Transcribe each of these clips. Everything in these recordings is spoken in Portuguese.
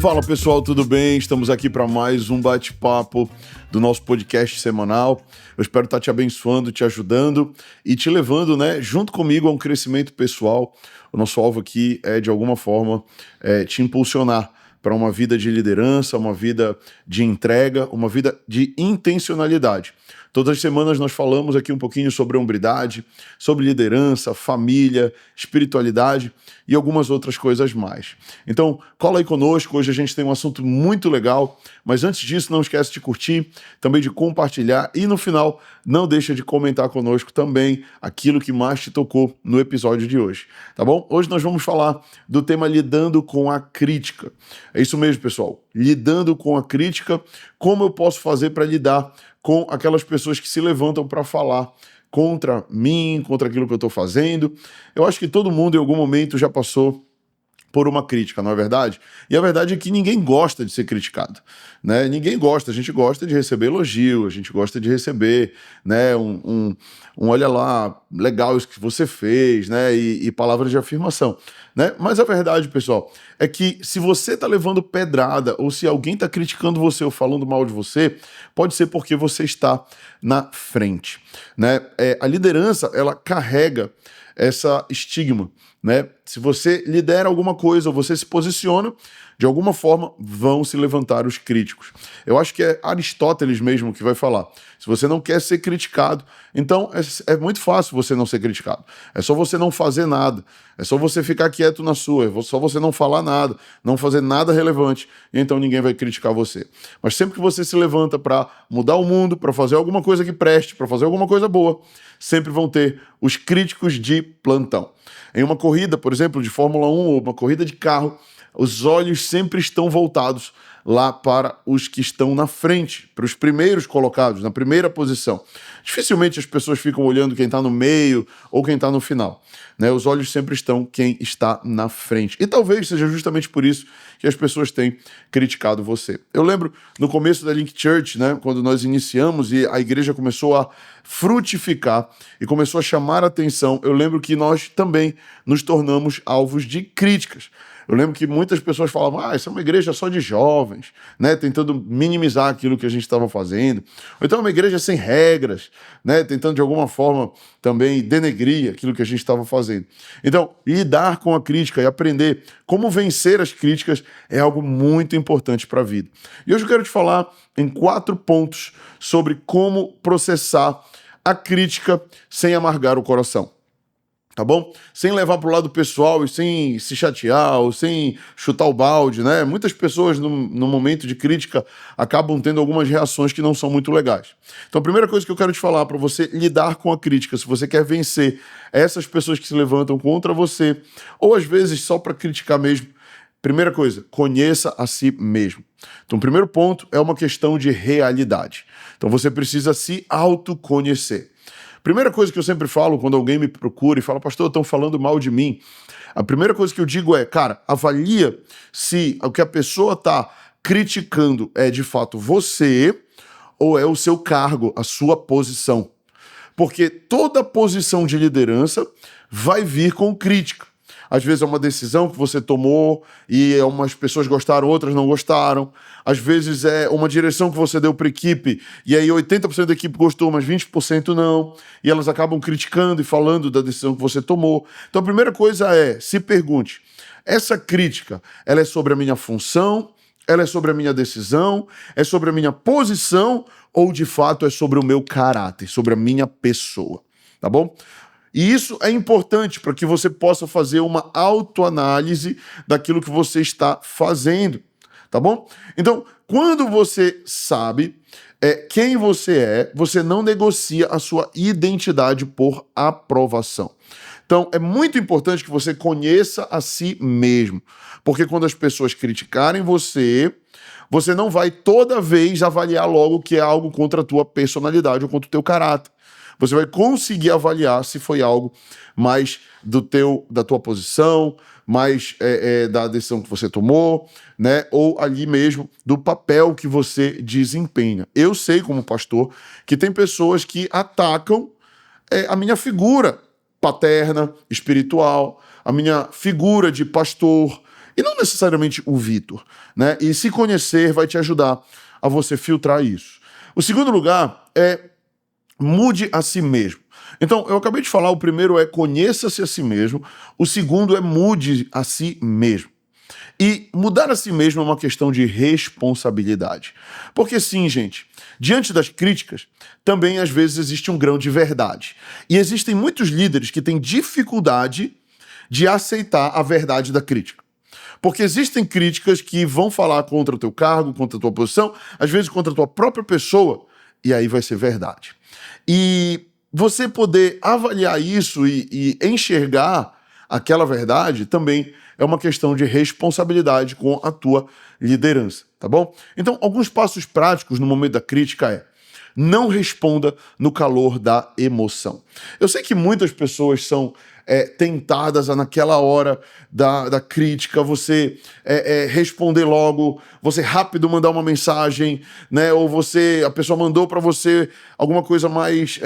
Fala pessoal, tudo bem? Estamos aqui para mais um bate-papo do nosso podcast semanal. Eu espero estar te abençoando, te ajudando e te levando, junto comigo a um crescimento pessoal. O nosso alvo aqui é, de alguma forma, te impulsionar para uma vida de liderança, uma vida de entrega, uma vida de intencionalidade. Todas as semanas nós falamos aqui um pouquinho sobre hombridade, sobre liderança, família, espiritualidade e algumas outras coisas mais. Então, cola aí conosco, hoje a gente tem um assunto muito legal, mas antes disso não esquece de curtir, também de compartilhar e no final não deixa de comentar conosco também aquilo que mais te tocou no episódio de hoje, tá bom? Hoje nós vamos falar do tema lidando com a crítica. É isso mesmo, pessoal, lidando com a crítica, como eu posso fazer para lidar com aquelas pessoas que se levantam para falar contra mim, contra aquilo que eu estou fazendo. Eu acho que todo mundo em algum momento já passou por uma crítica, não é verdade? E a verdade é que ninguém gosta de ser criticado, né? Ninguém gosta, a gente gosta de receber elogio, a gente gosta de receber, um olha lá, legal isso que você fez, e palavras de afirmação, né? Mas a verdade, pessoal, é que se você tá levando pedrada ou se alguém tá criticando você ou falando mal de você, pode ser porque você está na frente, né? A liderança, ela carrega essa estigma, né? Se você lidera alguma coisa ou você se posiciona, de alguma forma vão se levantar os críticos. Eu acho que é Aristóteles mesmo que vai falar. Se você não quer ser criticado, então é muito fácil você não ser criticado. É só você não fazer nada. É só você ficar quieto na sua. É só você não falar nada, não fazer nada relevante, e então ninguém vai criticar você. Mas sempre que você se levanta para mudar o mundo, para fazer alguma coisa que preste, para fazer alguma coisa boa, sempre vão ter os críticos de plantão. Em uma corrida, por exemplo, de Fórmula 1 ou uma corrida de carro, os olhos sempre estão voltados lá para os que estão na frente, para os primeiros colocados, na primeira posição. Dificilmente as pessoas ficam olhando quem está no meio ou quem está no final, né? Os olhos sempre estão quem está na frente. E talvez seja justamente por isso que as pessoas têm criticado você. Eu lembro no começo da Link Church, quando nós iniciamos e a igreja começou a frutificar e começou a chamar a atenção, eu lembro que nós também nos tornamos alvos de críticas. Eu lembro que muitas pessoas falavam, essa é uma igreja só de jovens, tentando minimizar aquilo que a gente estava fazendo. Ou então é uma igreja sem regras, tentando de alguma forma também denegrir aquilo que a gente estava fazendo. Então, lidar com a crítica e aprender como vencer as críticas é algo muito importante para a vida. E hoje eu quero te falar em 4 pontos sobre como processar a crítica sem amargar o coração. Tá bom? Sem levar para o lado pessoal e sem se chatear ou sem chutar o balde, né? Muitas pessoas no momento de crítica acabam tendo algumas reações que não são muito legais. Então a primeira coisa que eu quero te falar para você lidar com a crítica, se você quer vencer essas pessoas que se levantam contra você, ou às vezes só para criticar mesmo, primeira coisa, conheça a si mesmo. Então o primeiro ponto é uma questão de realidade. Então você precisa se autoconhecer. Primeira coisa que eu sempre falo quando alguém me procura e fala, pastor, estão falando mal de mim. A primeira coisa que eu digo é, cara, avalia se o que a pessoa está criticando é de fato você ou é o seu cargo, a sua posição. Porque toda posição de liderança vai vir com crítica. Às vezes é uma decisão que você tomou e umas pessoas gostaram, outras não gostaram. Às vezes é uma direção que você deu para a equipe e aí 80% da equipe gostou, mas 20% não. E elas acabam criticando e falando da decisão que você tomou. Então a primeira coisa é, se pergunte, essa crítica, ela é sobre a minha função? Ela é sobre a minha decisão? É sobre a minha posição? Ou de fato é sobre o meu caráter, sobre a minha pessoa? Tá bom? E isso é importante para que você possa fazer uma autoanálise daquilo que você está fazendo, tá bom? Então, quando você sabe quem você é, você não negocia a sua identidade por aprovação. Então, é muito importante que você conheça a si mesmo, porque quando as pessoas criticarem você, você não vai toda vez avaliar logo que é algo contra a tua personalidade ou contra o teu caráter. Você vai conseguir avaliar se foi algo mais da tua posição, mais da decisão que você tomou, ou ali mesmo do papel que você desempenha. Eu sei, como pastor, que tem pessoas que atacam a minha figura paterna, espiritual, a minha figura de pastor, E não necessariamente o Vitor, né? E se conhecer vai te ajudar a você filtrar isso. O segundo lugar é mude a si mesmo. Então, eu acabei de falar, o primeiro é conheça-se a si mesmo, o segundo é mude a si mesmo. E mudar a si mesmo é uma questão de responsabilidade. Porque sim, gente, diante das críticas, também às vezes existe um grão de verdade. E existem muitos líderes que têm dificuldade de aceitar a verdade da crítica. Porque existem críticas que vão falar contra o teu cargo, contra a tua posição, às vezes contra a tua própria pessoa, e aí vai ser verdade. E você poder avaliar isso e enxergar aquela verdade também é uma questão de responsabilidade com a tua liderança, tá bom? Então, alguns passos práticos no momento da crítica é: não responda no calor da emoção. Eu sei que muitas pessoas são tentadas a, naquela hora da crítica, você responder logo, você rápido mandar uma mensagem, né? Ou a pessoa mandou para você alguma coisa mais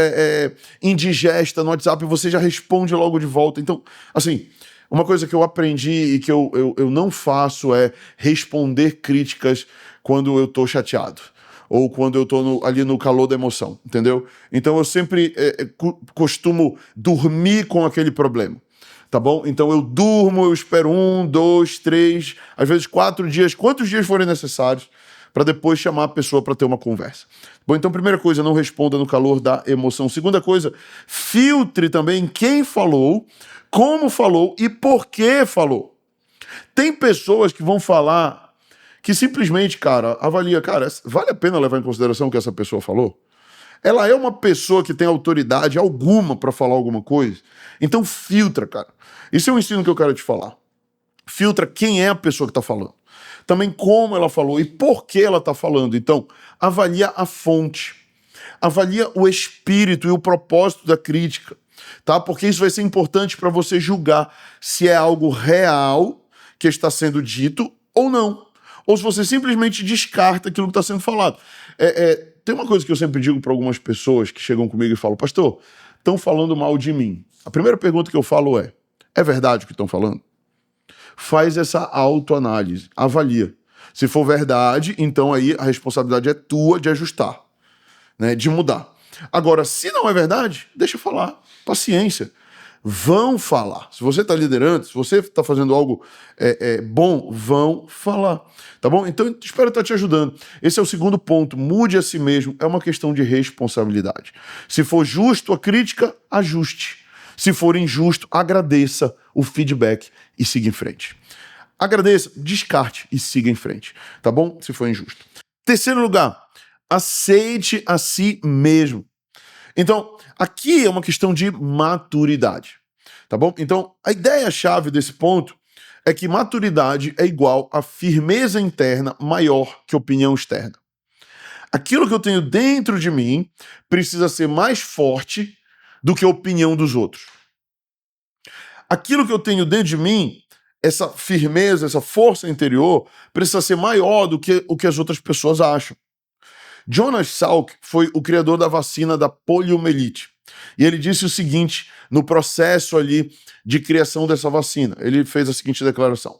indigesta no WhatsApp e você já responde logo de volta. Então, assim, uma coisa que eu aprendi e que eu não faço é responder críticas quando eu tô chateado ou quando eu tô ali no calor da emoção, entendeu? Então eu sempre costumo dormir com aquele problema, tá bom? Então eu durmo, eu espero 1, 2, 3, às vezes 4 dias, quantos dias forem necessários, para depois chamar a pessoa para ter uma conversa. Bom, então primeira coisa, não responda no calor da emoção. Segunda coisa, filtre também quem falou, como falou e por que falou. Tem pessoas que vão falar que simplesmente, cara, avalia, cara, vale a pena levar em consideração o que essa pessoa falou? Ela é uma pessoa que tem autoridade alguma para falar alguma coisa? Então filtra, cara. Isso é um ensino que eu quero te falar. Filtra quem é a pessoa que está falando. Também como ela falou e por que ela está falando. Então, avalia a fonte. Avalia o espírito e o propósito da crítica, tá? Porque isso vai ser importante para você julgar se é algo real que está sendo dito ou não. Ou se você simplesmente descarta aquilo que está sendo falado. Tem uma coisa que eu sempre digo para algumas pessoas que chegam comigo e falam: pastor, estão falando mal de mim. A primeira pergunta que eu falo é verdade o que estão falando? Faz essa autoanálise, avalia. Se for verdade, então aí a responsabilidade é tua de ajustar, né, de mudar. Agora, se não é verdade, deixa eu falar. Paciência. Vão falar. Se você está liderando, se você está fazendo algo bom, vão falar. Tá bom? Então, espero estar te ajudando. Esse é o segundo ponto. Mude a si mesmo. É uma questão de responsabilidade. Se for justo a crítica, ajuste. Se for injusto, agradeça o feedback e siga em frente. Agradeça, descarte e siga em frente. Tá bom? Se for injusto. Terceiro lugar, aceite a si mesmo. Então, aqui é uma questão de maturidade, tá bom? Então, a ideia-chave desse ponto é que maturidade é igual a firmeza interna maior que opinião externa. Aquilo que eu tenho dentro de mim precisa ser mais forte do que a opinião dos outros. Aquilo que eu tenho dentro de mim, essa firmeza, essa força interior, precisa ser maior do que o que as outras pessoas acham. Jonas Salk foi o criador da vacina da poliomielite. E ele disse o seguinte no processo ali de criação dessa vacina. Ele fez a seguinte declaração: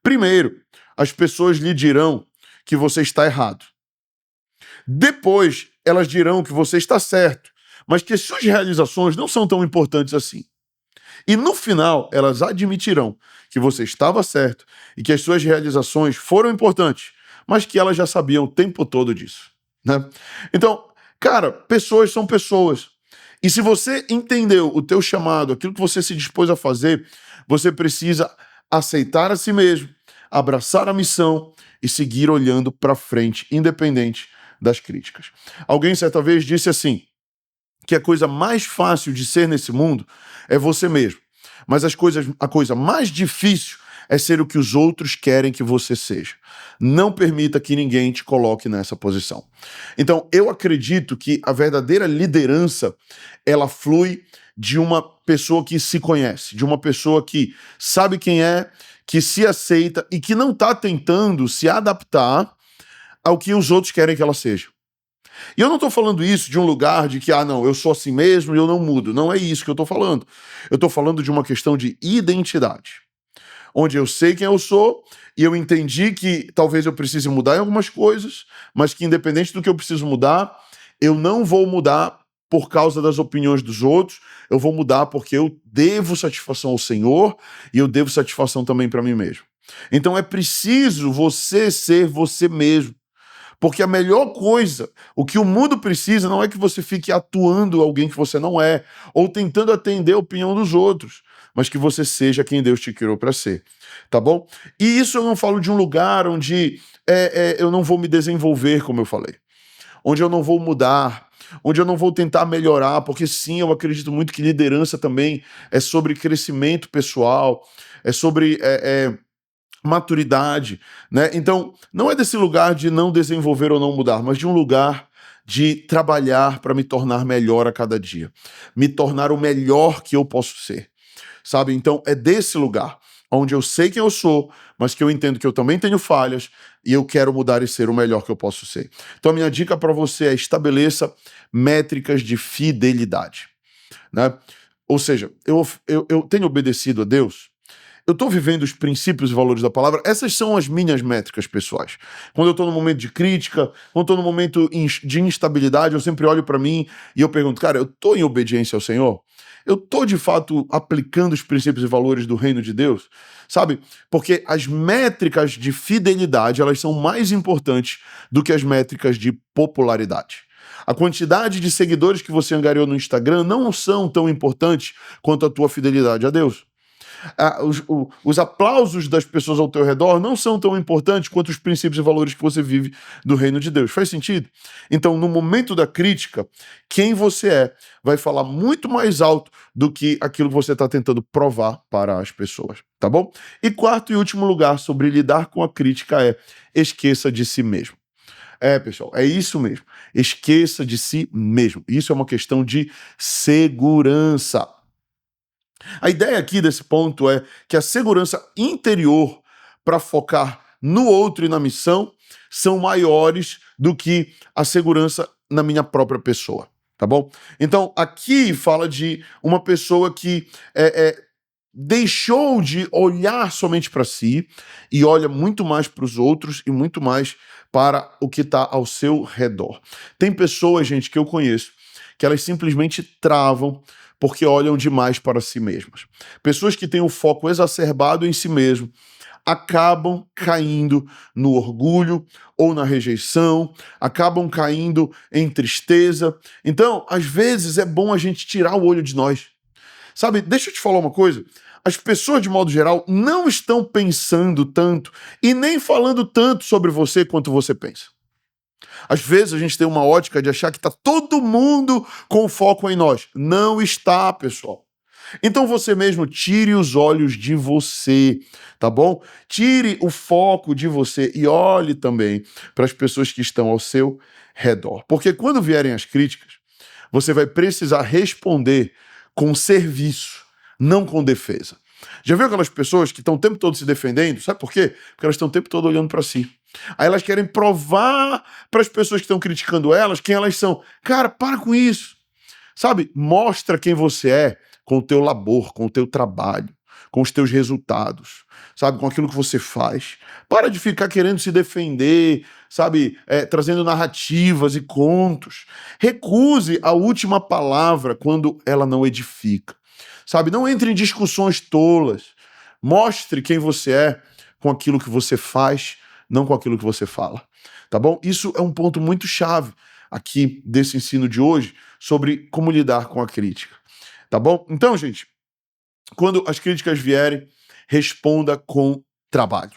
primeiro, as pessoas lhe dirão que você está errado. Depois, elas dirão que você está certo, mas que suas realizações não são tão importantes assim. E no final, elas admitirão que você estava certo e que as suas realizações foram importantes, mas que elas já sabiam o tempo todo disso. Né? Então, cara, pessoas são pessoas. E se você entendeu o teu chamado, aquilo que você se dispôs a fazer, você precisa aceitar a si mesmo, abraçar a missão e seguir olhando para frente, independente das críticas. Alguém certa vez disse assim, que a coisa mais fácil de ser nesse mundo é você mesmo. Mas a coisa mais difícil é ser o que os outros querem que você seja. Não permita que ninguém te coloque nessa posição. Então, eu acredito que a verdadeira liderança, ela flui de uma pessoa que se conhece, de uma pessoa que sabe quem é, que se aceita e que não está tentando se adaptar ao que os outros querem que ela seja. E eu não estou falando isso de um lugar de que, não, eu sou assim mesmo e eu não mudo. Não é isso que eu estou falando. Eu estou falando de uma questão de identidade. onde eu sei quem eu sou e eu entendi que talvez eu precise mudar em algumas coisas, mas que independente do que eu preciso mudar, eu não vou mudar por causa das opiniões dos outros, eu vou mudar porque eu devo satisfação ao Senhor e eu devo satisfação também para mim mesmo. Então é preciso você ser você mesmo. Porque a melhor coisa, o que o mundo precisa não é que você fique atuando alguém que você não é, ou tentando atender a opinião dos outros, mas que você seja quem Deus te criou para ser, tá bom? E isso eu não falo de um lugar onde eu não vou me desenvolver, como eu falei, onde eu não vou mudar, onde eu não vou tentar melhorar, porque sim, eu acredito muito que liderança também é sobre crescimento pessoal, é sobre maturidade, né? Então, não é desse lugar de não desenvolver ou não mudar, mas de um lugar de trabalhar para me tornar melhor a cada dia, me tornar o melhor que eu posso ser, sabe? Então, é desse lugar onde eu sei quem eu sou, mas que eu entendo que eu também tenho falhas e eu quero mudar e ser o melhor que eu posso ser. Então, a minha dica para você é estabeleça métricas de fidelidade, né? Ou seja, eu tenho obedecido a Deus. Eu estou vivendo os princípios e valores da palavra. Essas são as minhas métricas pessoais. Quando eu estou no momento de crítica, quando eu estou no momento de instabilidade, eu sempre olho para mim e eu pergunto, cara, eu estou em obediência ao Senhor? Eu estou, de fato, aplicando os princípios e valores do reino de Deus? Sabe? Porque as métricas de fidelidade, elas são mais importantes do que as métricas de popularidade. A quantidade de seguidores que você angariou no Instagram não são tão importantes quanto a tua fidelidade a Deus. Os aplausos das pessoas ao teu redor não são tão importantes quanto os princípios e valores que você vive do reino de Deus. Faz sentido? Então, no momento da crítica, quem você é vai falar muito mais alto do que aquilo que você está tentando provar para as pessoas, tá bom? E quarto e último lugar sobre lidar com a crítica é esqueça de si mesmo. Pessoal, é isso mesmo. Esqueça de si mesmo. Isso é uma questão de segurança. A ideia aqui desse ponto é que a segurança interior para focar no outro e na missão são maiores do que a segurança na minha própria pessoa, tá bom? Então, aqui fala de uma pessoa que deixou de olhar somente para si e olha muito mais para os outros e muito mais para o que está ao seu redor. Tem pessoas, gente, que eu conheço, que elas simplesmente travam porque olham demais para si mesmas. Pessoas que têm o foco exacerbado em si mesmo acabam caindo no orgulho ou na rejeição, acabam caindo em tristeza. Então, às vezes é bom a gente tirar o olho de nós. Sabe, deixa eu te falar uma coisa. As pessoas, de modo geral, não estão pensando tanto e nem falando tanto sobre você quanto você pensa. Às vezes a gente tem uma ótica de achar que está todo mundo com foco em nós. Não está, pessoal. Então você mesmo tire os olhos de você, tá bom? Tire o foco de você e olhe também para as pessoas que estão ao seu redor. Porque quando vierem as críticas, você vai precisar responder com serviço, não com defesa. Já viu aquelas pessoas que estão o tempo todo se defendendo? Sabe por quê? Porque elas estão o tempo todo olhando para si. Aí elas querem provar para as pessoas que estão criticando elas quem elas são. Cara, para com isso. Sabe? Mostra quem você é com o teu labor, com o teu trabalho, com os teus resultados, sabe? Com aquilo que você faz. Para de ficar querendo se defender, sabe? Trazendo narrativas e contos. Recuse a última palavra quando ela não edifica. Sabe? Não entre em discussões tolas. Mostre quem você é com aquilo que você faz, não com aquilo que você fala. Tá bom? Isso é um ponto muito chave aqui desse ensino de hoje sobre como lidar com a crítica. Tá bom? Então, gente, quando as críticas vierem, responda com trabalho.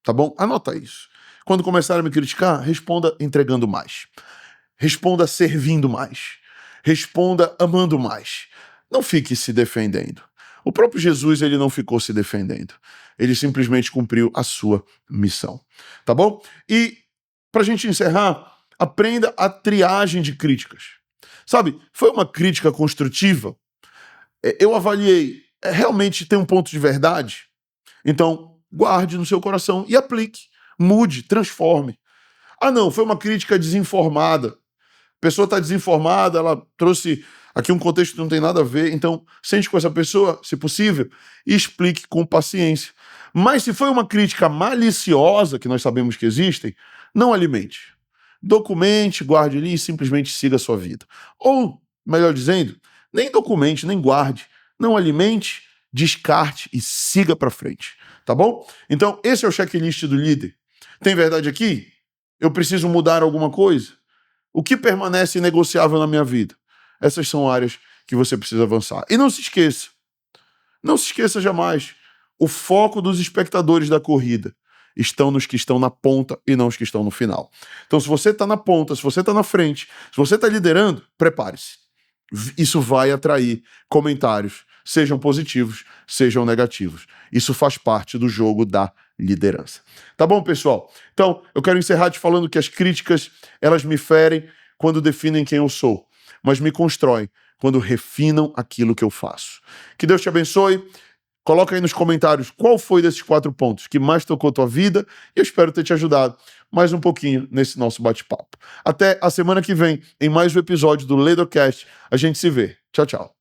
Tá bom? Anota isso. Quando começarem a me criticar, responda entregando mais. Responda servindo mais. Responda amando mais. Não fique se defendendo. O próprio Jesus, ele não ficou se defendendo. Ele simplesmente cumpriu a sua missão. Tá bom? E, pra gente encerrar, aprenda a triagem de críticas. Sabe, foi uma crítica construtiva? Eu avaliei, realmente tem um ponto de verdade? Então, guarde no seu coração e aplique. Mude, transforme. Ah, não, foi uma crítica desinformada. A pessoa está desinformada, ela trouxe aqui um contexto que não tem nada a ver, então sente com essa pessoa, se possível, e explique com paciência. Mas se foi uma crítica maliciosa, que nós sabemos que existem, não alimente. Documente, guarde ali e simplesmente siga a sua vida. Ou, melhor dizendo, nem documente, nem guarde. Não alimente, descarte e siga para frente. Tá bom? Então, esse é o checklist do líder. Tem verdade aqui? Eu preciso mudar alguma coisa? O que permanece inegociável na minha vida? Essas são áreas que você precisa avançar. E não se esqueça jamais, o foco dos espectadores da corrida estão nos que estão na ponta e não os que estão no final. Então, se você está na ponta, se você está na frente, se você está liderando, prepare-se. Isso vai atrair comentários, sejam positivos, sejam negativos. Isso faz parte do jogo da liderança. Tá bom, pessoal? Então, eu quero encerrar te falando que as críticas, elas me ferem quando definem quem eu sou, mas me constroem quando refinam aquilo que eu faço. Que Deus te abençoe. Coloca aí nos comentários qual foi desses 4 pontos que mais tocou tua vida e eu espero ter te ajudado mais um pouquinho nesse nosso bate-papo. Até a semana que vem, em mais um episódio do Leadercast. A gente se vê. Tchau, tchau.